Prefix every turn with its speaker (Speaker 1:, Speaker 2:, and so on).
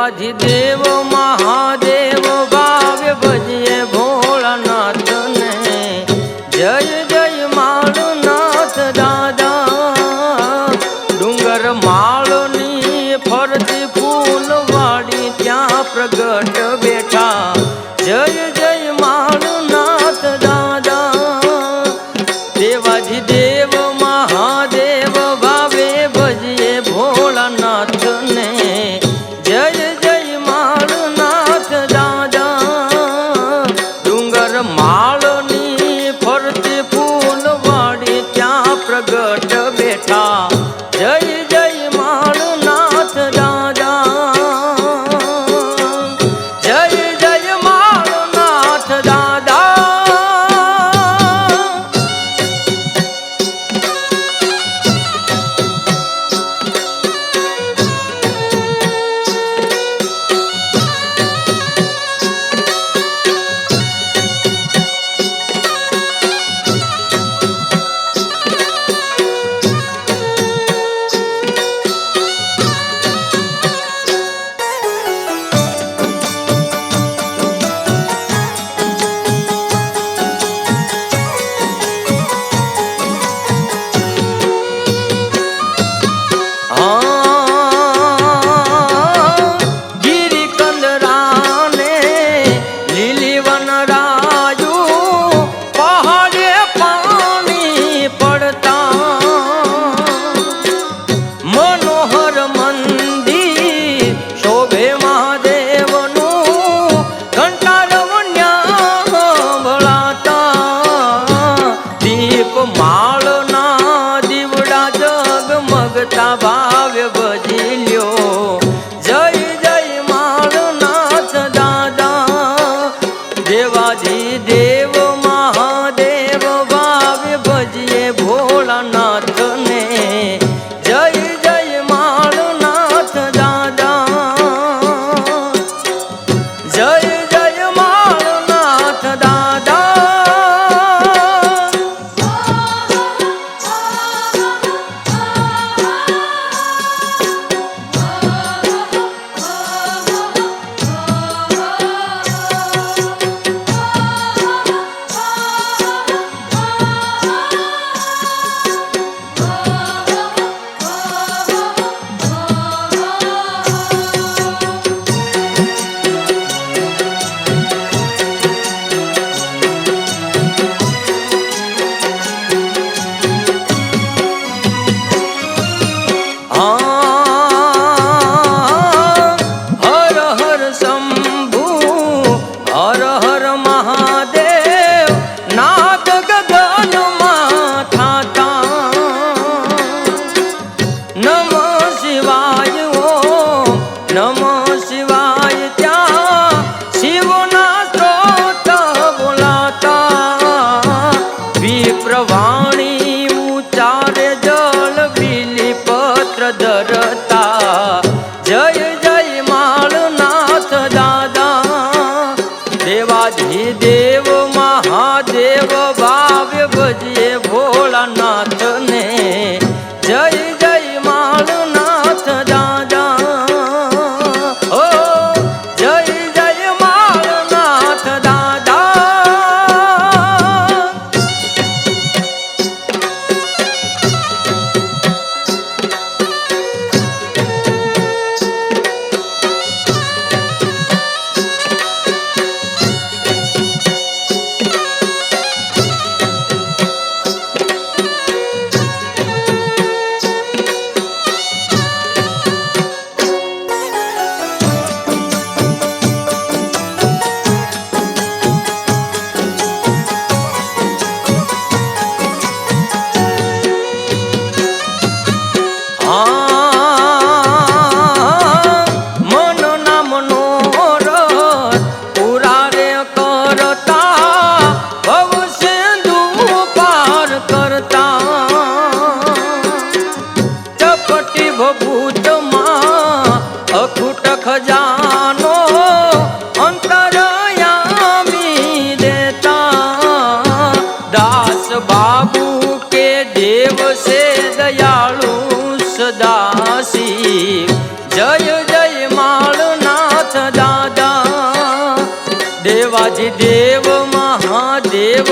Speaker 1: દેવાધિદેવ મહાદેવ ભાવે ભજીએ ભોળાનાથ ને જય જય માળનાથ દાદા ડુંગર માળની ફરતી ફૂલવાડી ત્યાં પ્રગટ બેઠા જય જય માળનાથ દાદા દેવાધિદેવ મહાદેવ ભાવે ભજીએ ભોળાનાથ ને જય જય માળનાથ દાદા ડુંગર માળની ફરતી ફૂલવાડી ત્યાં પ્રગટ બેઠા જય જય માળનાથ દાદા જય જય માળનાથ દાદા માળના દીવડા જગમગતા ભાવ્ય ભજી લ્યો જય જય માળનાથ દાદા દેવાધિદેવ મહાદેવ ભાવ્ય ભજીએ ભોળાનાથ ને જય જય માળનાથ દાદા જય જય માળનાથ દાદા પ્રવાણી ઉચારે જળ બીલી પત્ર ધરતા જય જય માળનાથ દાદા દેવાધિદેવ મહાદેવ ભાવ્ય ભજીએ ભોળાનાથ ને જય જય માળનાથ દાદા ઓ જય જય માળનાથ દાદા અખૂટ ખજાનો અંતરયામી દેતા દાસ બાબુ કે દેવ સે દયાળુ સદાશિવ જય જય માળના अधिदेव महादेव